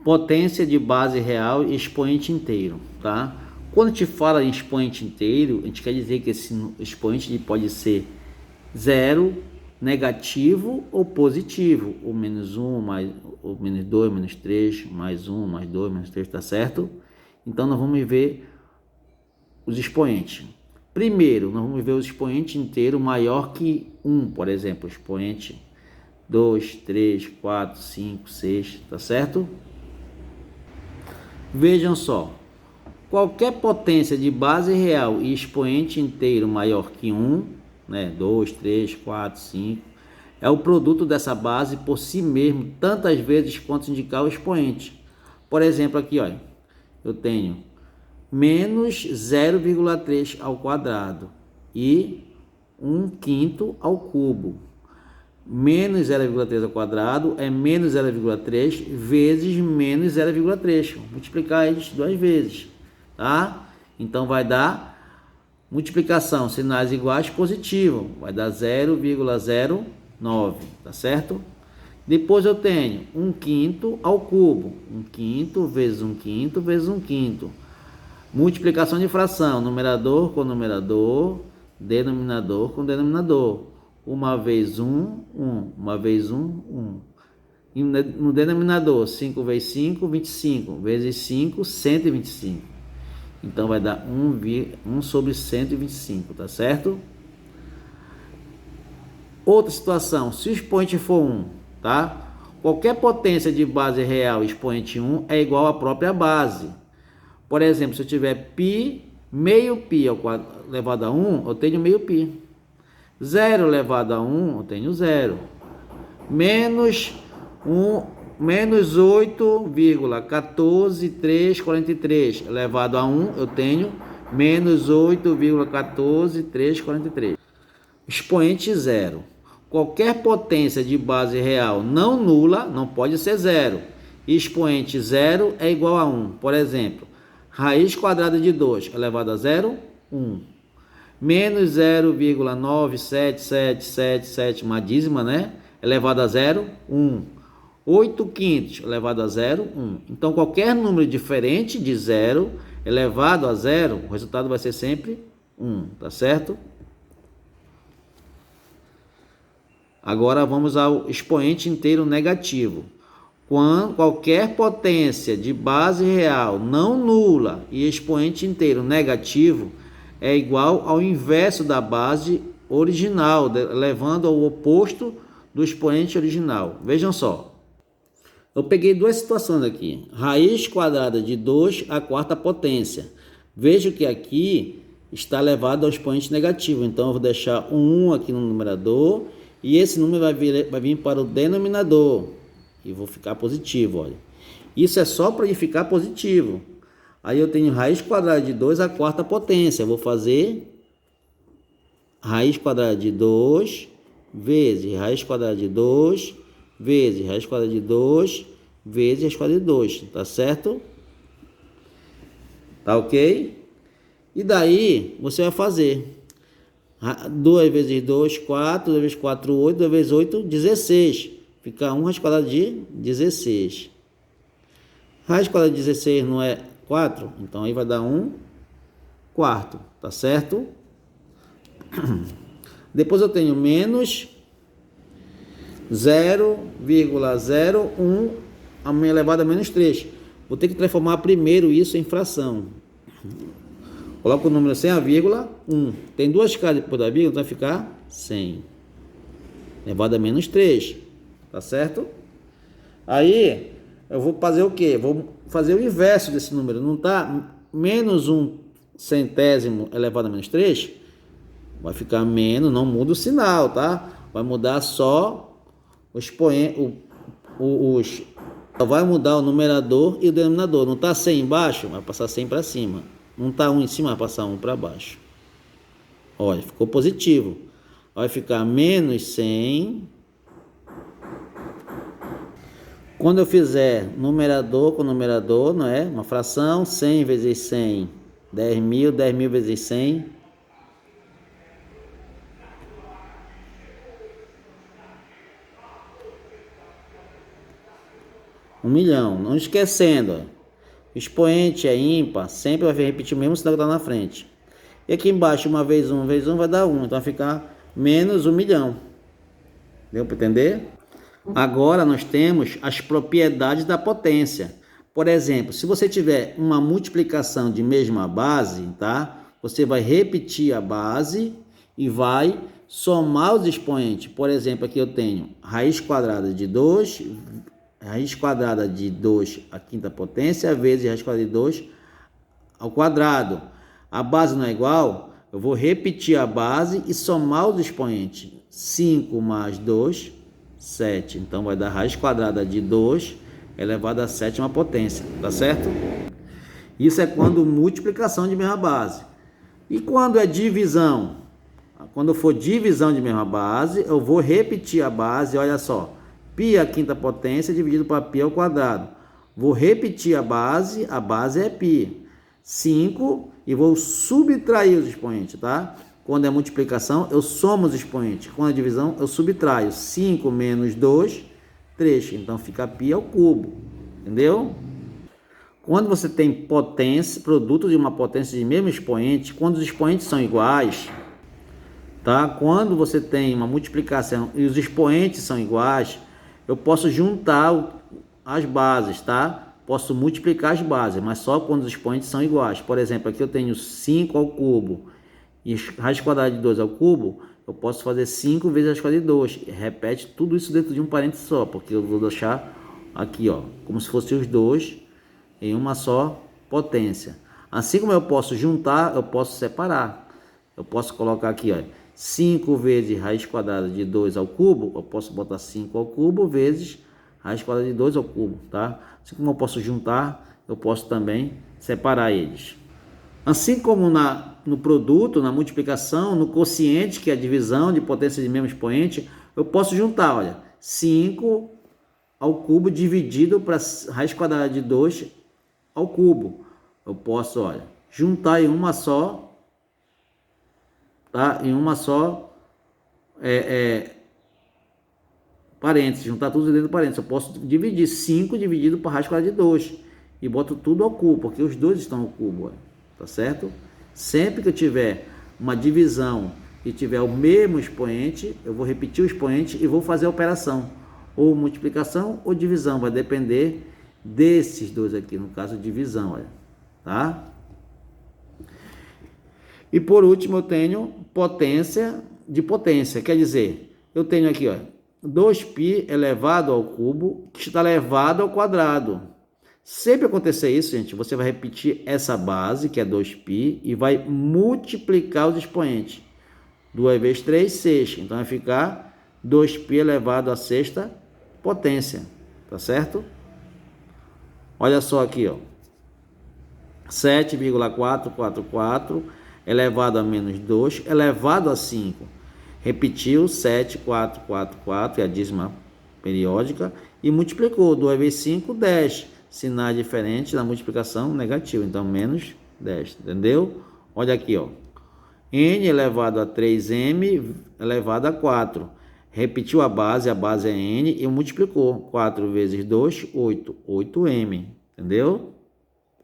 Potência de base real e expoente inteiro, tá? Quando a gente fala em expoente inteiro, a gente quer dizer que esse expoente pode ser zero, negativo ou positivo, ou menos 1, mais, ou menos 2, menos 3, mais 1, mais 2, menos 3, tá certo? Então nós vamos ver os expoentes. Primeiro, nós vamos ver o expoente inteiro maior que 1, por exemplo, expoente 2, 3, 4, 5, 6, tá certo? Vejam só, qualquer potência de base real e expoente inteiro maior que 1, né, 2, 3, 4, 5, é o produto dessa base por si mesmo, tantas vezes quanto indicar o expoente. Por exemplo, aqui, ó, eu tenho menos 0,3 ao quadrado e 1/5 ao cubo. Menos 0,3 ao quadrado é menos 0,3 vezes menos 0,3. Vou multiplicar isso duas vezes, tá? Então vai dar multiplicação, sinais iguais, positivo. Vai dar 0,09, tá certo? Depois eu tenho 1/5 ao cubo. 1/5 vezes 1/5 vezes 1/5. Multiplicação de fração, numerador com numerador, denominador com denominador. Uma vez 1, 1. Uma vez 1, 1. E no denominador, 5 vezes 5, 25. Vezes 5, 125. Então vai dar 1 sobre 125, tá certo? Outra situação, se o expoente for 1, tá? Qualquer potência de base real expoente 1 é igual à própria base. Por exemplo, se eu tiver π, meio π elevado a 1, eu tenho meio π. 0 elevado a 1, eu tenho 0. Menos 8,14343 elevado a 1, eu tenho menos 8,14343. Expoente 0. Qualquer potência de base real não nula não pode ser 0. Expoente 0 é igual a 1. Por exemplo, raiz quadrada de 2 elevado a 0, 1. Menos 0,97777, uma dízima, né? Elevado a 0, 1. 8/5 elevado a 0, 1. Então, qualquer número diferente de 0 elevado a 0, o resultado vai ser sempre 1, tá certo? Agora vamos ao expoente inteiro negativo. Quando qualquer potência de base real não nula e expoente inteiro negativo é igual ao inverso da base original, levando ao oposto do expoente original. Vejam só. Eu peguei duas situações aqui. Raiz quadrada de 2 à quarta potência. Vejo que aqui está elevado ao expoente negativo. Então, eu vou deixar um 1 aqui no numerador. E esse número vai vir para o denominador. E vou ficar positivo, olha. Isso é só para ele ficar positivo. Aí eu tenho raiz quadrada de 2 à quarta potência. Eu vou fazer raiz quadrada de 2 vezes raiz quadrada de 2 vezes raiz quadrada de 2 vezes raiz quadrada de 2. Tá certo? Tá ok? E daí você vai fazer 2 vezes 2, 4, 2 vezes 4, 8, 2 vezes 8, 16. Fica 1 raiz quadrada de 16. Raiz quadrada de 16 não é 4? Então aí vai dar 1 quarto, tá certo? Depois eu tenho menos 0,01 a elevado a menos 3. Vou ter que transformar primeiro isso em fração. Coloco o número sem a vírgula, 1. Tem duas casas depois da vírgula, então vai ficar 100. Elevado a menos 3. Tá certo? Aí, eu vou fazer o quê? Vou fazer o inverso desse número. Não tá menos 1 centésimo elevado a menos 3? Vai ficar menos, não muda o sinal, tá? Vai mudar só o expoente, vai mudar o numerador e o denominador. Não tá 100 embaixo? Vai passar 100 para cima. Não tá 1 em cima? Vai passar 1 para baixo. Olha, ficou positivo. Vai ficar menos 100. Quando eu fizer numerador com numerador, não é? Uma fração, 100 vezes 100, 10.000, 10.000 vezes 100. 1 milhão. Não esquecendo, ó, expoente é ímpar, sempre vai repetir o mesmo sinal que está na frente. E aqui embaixo, 1 vezes 1 vezes 1 vai dar 1. Então vai ficar menos 1 milhão. Deu para entender? Agora nós temos as propriedades da potência. Por exemplo, se você tiver uma multiplicação de mesma base, tá? Você vai repetir a base e vai somar os expoentes. Por exemplo, aqui eu tenho raiz quadrada de 2, raiz quadrada de 2 à quinta potência, vezes raiz quadrada de 2 ao quadrado. A base não é igual? Eu vou repetir a base e somar os expoentes. 5 mais 2, 7. Então vai dar raiz quadrada de 2 elevado à sétima potência. Tá certo? Isso é quando multiplicação de mesma base. E quando é divisão? Quando for divisão de mesma base, eu vou repetir a base. Olha só. Π à quinta potência dividido para π ao quadrado. Vou repetir a base é π. 5 e vou subtrair os expoentes, tá? Quando é multiplicação, eu somo os expoentes. Quando é divisão, eu subtraio. 5 menos 2, 3. Então fica π ao cubo. Entendeu? Quando você tem potência, produto de uma potência de mesmo expoente, quando os expoentes são iguais, tá? Quando você tem uma multiplicação e os expoentes são iguais, eu posso juntar as bases, tá? Posso multiplicar as bases, mas só quando os expoentes são iguais. Por exemplo, aqui eu tenho 5 ao cubo e raiz quadrada de 2 ao cubo, eu posso fazer 5 vezes raiz quadrada de 2. Repete tudo isso dentro de um parênteses só, porque eu vou deixar aqui, ó, como se fossem os dois em uma só potência. Assim como eu posso juntar, eu posso separar. Eu posso colocar aqui, ó, 5 vezes raiz quadrada de 2 ao cubo, eu posso botar 5 ao cubo vezes raiz quadrada de 2 ao cubo, tá? Assim como eu posso juntar, eu posso também separar eles. Assim como no produto, na multiplicação, no quociente, que é a divisão de potência de mesmo expoente, eu posso juntar, olha, 5 ao cubo dividido para raiz quadrada de 2 ao cubo. Eu posso, olha, juntar em uma só, tá? Em uma só parênteses, juntar tudo dentro do parênteses. Eu posso dividir 5 dividido por raiz quadrada de 2 e boto tudo ao cubo, porque os dois estão ao cubo, olha, tá certo? Sempre que eu tiver uma divisão e tiver o mesmo expoente, eu vou repetir o expoente e vou fazer a operação, ou multiplicação ou divisão, vai depender desses dois aqui, no caso divisão, olha, tá? E por último eu tenho potência de potência, quer dizer, eu tenho aqui, ó, 2π elevado ao cubo, que está elevado ao quadrado. Sempre acontecer isso, gente, você vai repetir essa base, que é 2π, e vai multiplicar os expoentes. 2 vezes 3, 6. Então vai ficar 2π elevado à sexta potência. Tá certo? Olha só aqui, ó. 7,444 elevado a menos 2 elevado a 5. Repetiu 7,444, é a dízima periódica, e multiplicou 2 vezes 5, 10. Sinais diferentes da multiplicação negativa, então menos 10, entendeu? Olha aqui, ó. N elevado a 3m elevado a 4. Repetiu a base é N, e multiplicou. 4 vezes 2, 8. 8m, entendeu?